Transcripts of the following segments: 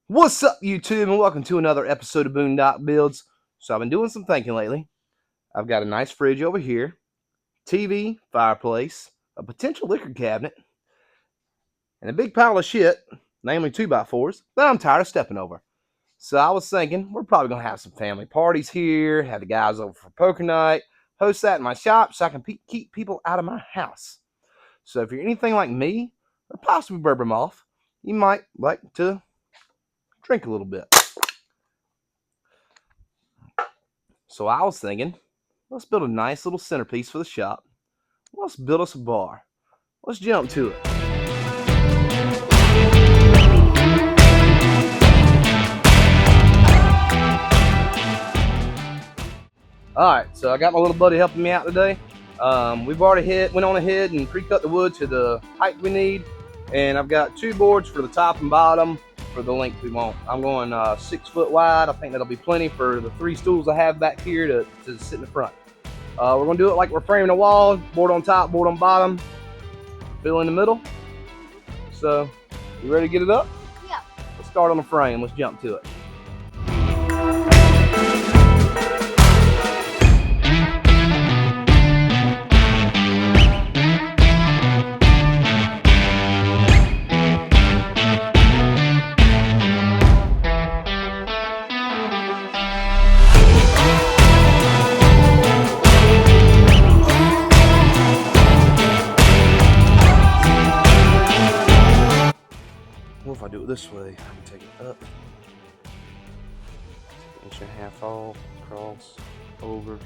What's up, YouTube, and welcome to another episode of Boondock Builds. So I've been doing some thinking lately. I've got a nice fridge over here, TV, fireplace, a potential liquor cabinet, and a big pile of shit, namely 2x4s, that I'm tired of stepping over. So I was thinking, we're probably going to have some family parties here, have the guys over for poker night, host that in my shop so I can keep people out of my house. So if you're anything like me, or possibly Bourbon Moth, you might like to drink a little bit. So I was thinking, let's build a nice little centerpiece for the shop. Let's build us a bar. Let's jump to it. Alright, so I got my little buddy helping me out today. We've already went on ahead and pre-cut the wood to the height we need. And I've got 2 boards for the top and bottom for the length we want. I'm going 6 foot wide. I think that'll be plenty for the 3 stools I have back here to sit in the front. We're going to do it like we're framing a wall. Board on top, board on bottom. Fill in the middle. So, you ready to get it up? Yeah. Let's start on the frame. Let's jump to it. Well, if I do it this way, I can take it up. 1.5 off, across, over.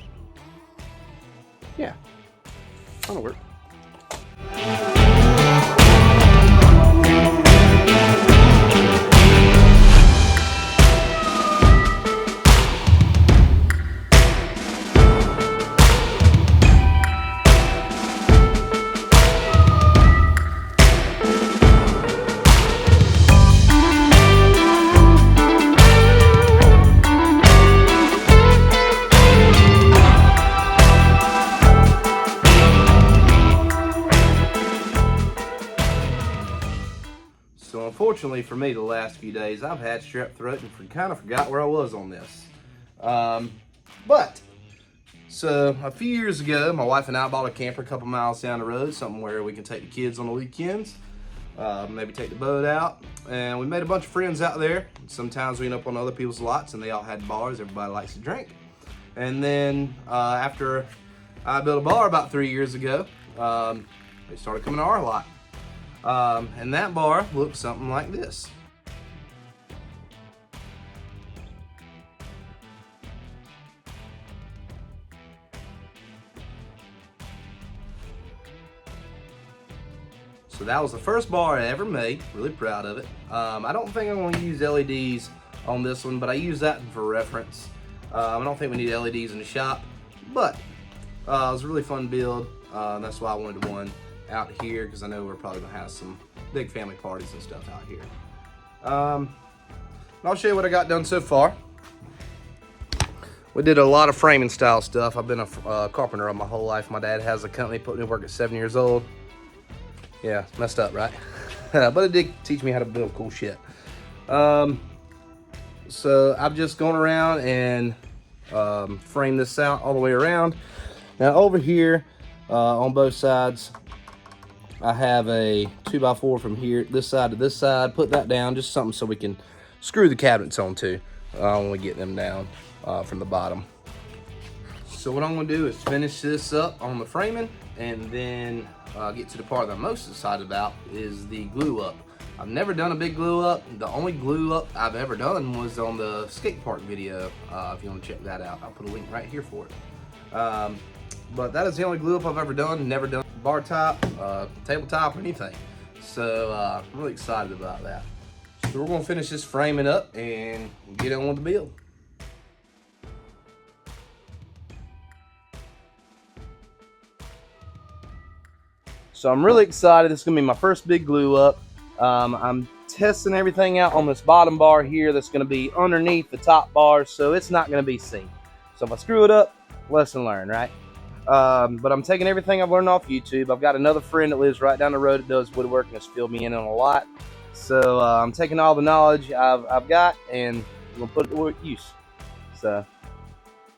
Yeah, that'll work. So unfortunately for me, the last few days, I've had strep throat and kind of forgot where I was on this. So a few years ago, my wife and I bought a camper a couple miles down the road, something where we can take the kids on the weekends, maybe take the boat out. And we made a bunch of friends out there. Sometimes we end up on other people's lots and they all had bars. Everybody likes to drink. And then after I built a bar about 3 years ago, they started coming to our lot. And that bar looks something like this. So that was the first bar I ever made. Really proud of it. I don't think I'm going to use LEDs on this one, but I use that for reference. I don't think we need LEDs in the shop, but it was a really fun build. That's why I wanted one out here, because I know we're probably going to have some big family parties and stuff out here. I'll show you what I got done so far. We did a lot of framing style stuff. I've been a carpenter all my whole life. My dad has a company, put me to work at 7 years old. Yeah, messed up, right? But it did teach me how to build cool shit. So I've just gone around and framed this out all the way around. Now over here on both sides, I have a 2x4 from here, this side to this side. Put that down, just something so we can screw the cabinets onto when we get them down from the bottom. So what I'm gonna do is finish this up on the framing, and then get to the part that I'm most excited about is the glue up. I've never done a big glue up. The only glue up I've ever done was on the skate park video. If you want to check that out, I'll put a link right here for it. But that is the only glue up I've ever done. Never done bar top, tabletop, or anything. So I'm really excited about that. So we're gonna finish this framing up and get on with the build. So I'm really excited. This is gonna be my first big glue up. I'm testing everything out on this bottom bar here that's gonna be underneath the top bar, so it's not gonna be seen. So if I screw it up, lesson learned, right? But I'm taking everything I've learned off YouTube. I've got another friend that lives right down the road that does woodworking, has filled me in on a lot. So I'm taking all the knowledge I've got and I'm gonna put it to use. So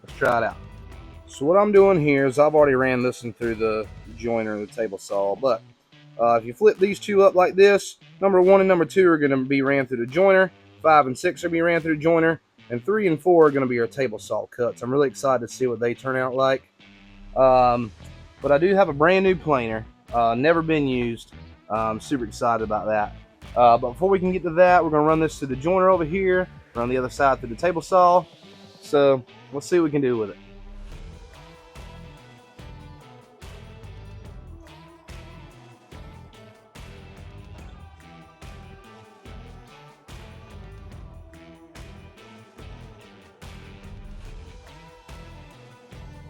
let's try it out. So what I'm doing here is I've already ran this one through the joiner and the table saw, but if you flip these two up like this, number 1 and number 2 are going to be ran through the joiner, 5 and 6 are going to be ran through the joiner, and 3 and 4 are going to be our table saw cuts. I'm really excited to see what they turn out like. But I do have a brand new planer, never been used. I'm super excited about that. But before we can get to that, we're going to run this to the joiner over here, run the other side through the table saw. So let's see what we can do with it.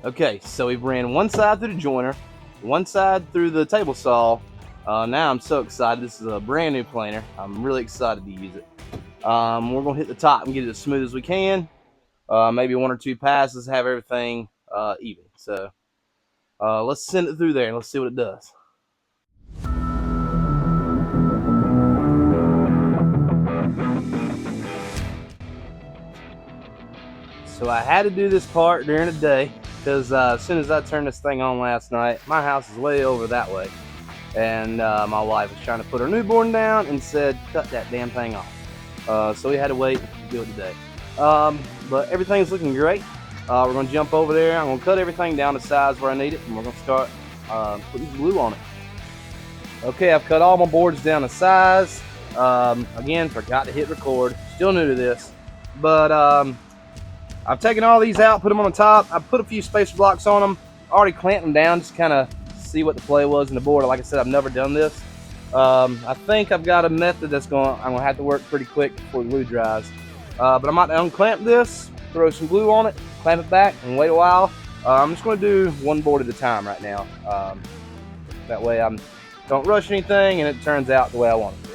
Okay, so we've ran one side through the joiner, one side through the table saw. Now I'm so excited. This is a brand new planer. I'm really excited to use it. We're going to hit the top and get it as smooth as we can. Maybe 1 or 2 passes, have everything even. So let's send it through there and let's see what it does. So I had to do this part during the day because as soon as I turned this thing on last night, my house is way over that way. And my wife was trying to put her newborn down and said, cut that damn thing off. So we had to wait to do it today. But everything's looking great. We're going to jump over there. I'm going to cut everything down to size where I need it, and we're going to start putting glue on it. Okay, I've cut all my boards down to size. Again, forgot to hit record. Still new to this. But I've taken all these out, put them on the top. I put a few spacer blocks on them. Already clamped them down, just kind of see what the play was in the board. Like I said, I've never done this. I think I've got a method I'm gonna have to work pretty quick before the glue dries. But I'm about to unclamp this, throw some glue on it, clamp it back, and wait a while. I'm just gonna do one board at a time right now. That way I don't rush anything and it turns out the way I want it to.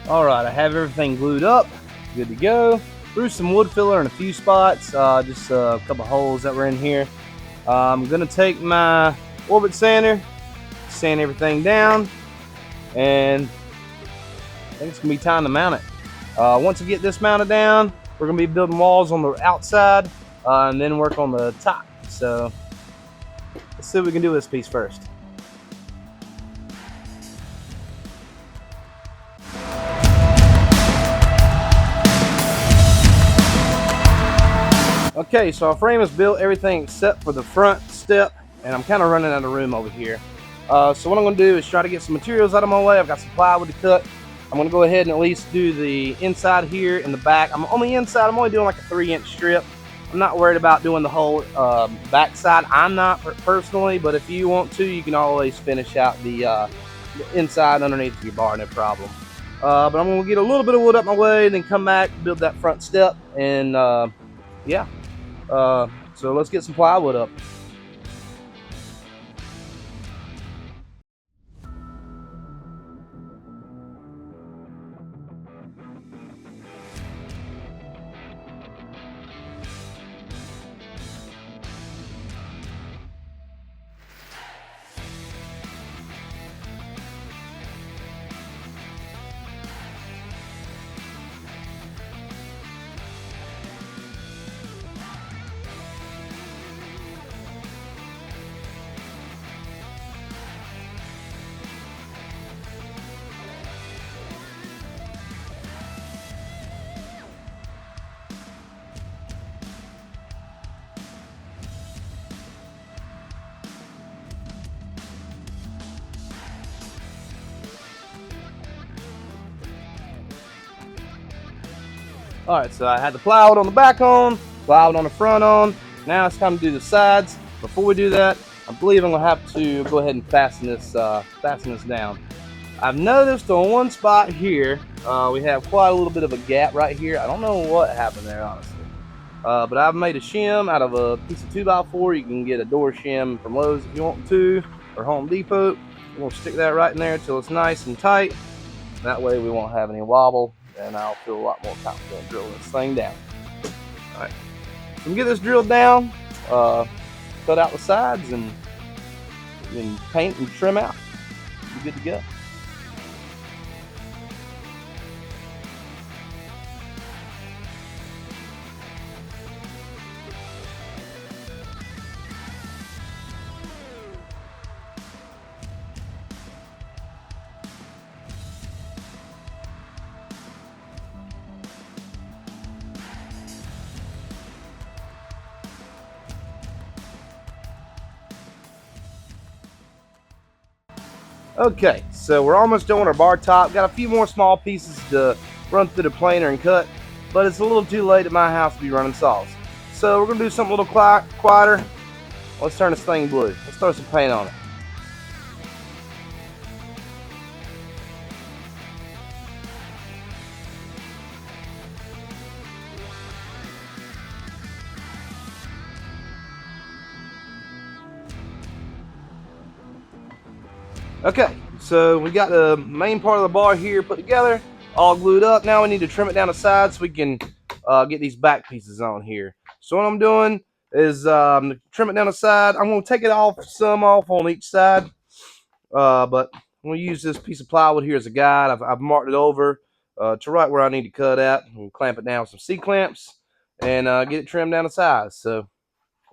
Alright, I have everything glued up, good to go. Threw some wood filler in a few spots, just a couple holes that were in here. I'm going to take my Orbit sander, sand everything down, and I think it's going to be time to mount it. Once I get this mounted down, we're going to be building walls on the outside and then work on the top. So let's see what we can do with this piece first. Okay, so our frame is built, everything except for the front step, and I'm kind of running out of room over here. So what I'm going to do is try to get some materials out of my way. I've got some plywood to cut. I'm going to go ahead and at least do the inside here and the back. I'm on the inside, I'm only doing like a 3-inch strip. I'm not worried about doing the whole back side. I'm not personally, but if you want to, you can always finish out the inside underneath your bar, no problem. But I'm going to get a little bit of wood up my way, then come back, build that front step, and yeah. So let's get some plywood up. All right, so I had the plywood on the back on, plywood on the front on. Now it's time to do the sides. Before we do that, I believe I'm gonna have to go ahead and fasten this down. I've noticed on one spot here, we have quite a little bit of a gap right here. I don't know what happened there, honestly. But I've made a shim out of a piece of 2x4. You can get a door shim from Lowe's if you want to, or Home Depot. We'll stick that right in there until it's nice and tight. That way we won't have any wobble, and I'll feel a lot more confident drilling this thing down. All right, so we get this drilled down, cut out the sides, and then paint and trim out. Be good to go. Okay, so we're almost done with our bar top. Got a few more small pieces to run through the planer and cut, but it's a little too late at my house to be running saws. So we're gonna do something a little quieter. Let's turn this thing blue. Let's throw some paint on it. Okay, so we got the main part of the bar here put together, all glued up. Now we need to trim it down the side so we can get these back pieces on here. So what I'm doing is trim it down the side. I'm going to take it off, some off on each side, but I'm going to use this piece of plywood here as a guide. I've marked it over to right where I need to cut at. We'll clamp it down with some C-clamps and get it trimmed down the sides. So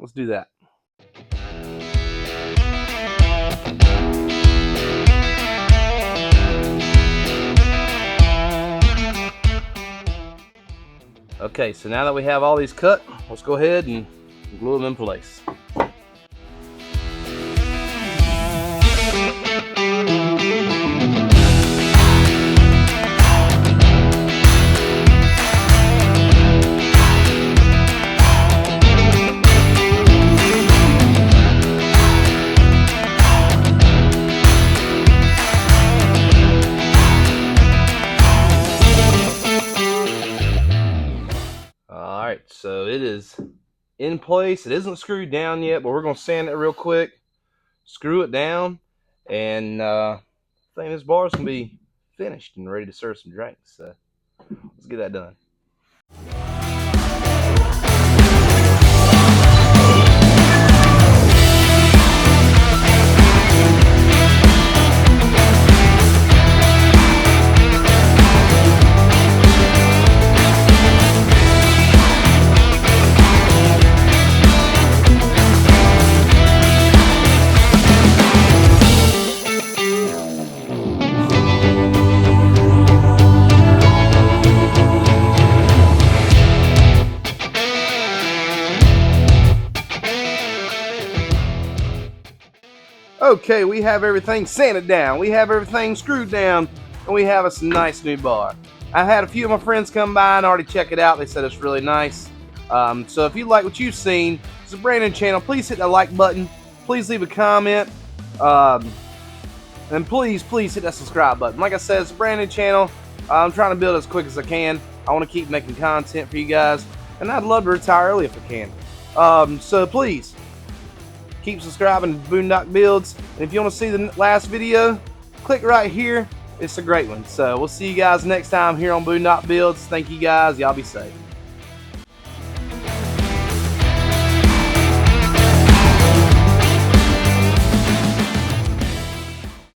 let's do that. Okay, so now that we have all these cut, let's go ahead and glue them in place. So it is in place. It isn't screwed down yet, but we're going to sand it real quick, screw it down, and I think this bar is going to be finished and ready to serve some drinks. So let's get that done. Okay, we have everything sanded down, we have everything screwed down, and we have us a nice new bar. I had a few of my friends come by and already check it out. They said it's really nice. So if you like what you've seen, it's a brand new channel. Please hit that like button. Please leave a comment. And please hit that subscribe button. Like I said, it's a brand new channel. I'm trying to build as quick as I can. I want to keep making content for you guys, and I'd love to retire early if I can. So please keep subscribing to Boondock Builds. And if you want to see the last video, click right here. It's a great one. So we'll see you guys next time here on Boondock Builds. Thank you guys. Y'all be safe.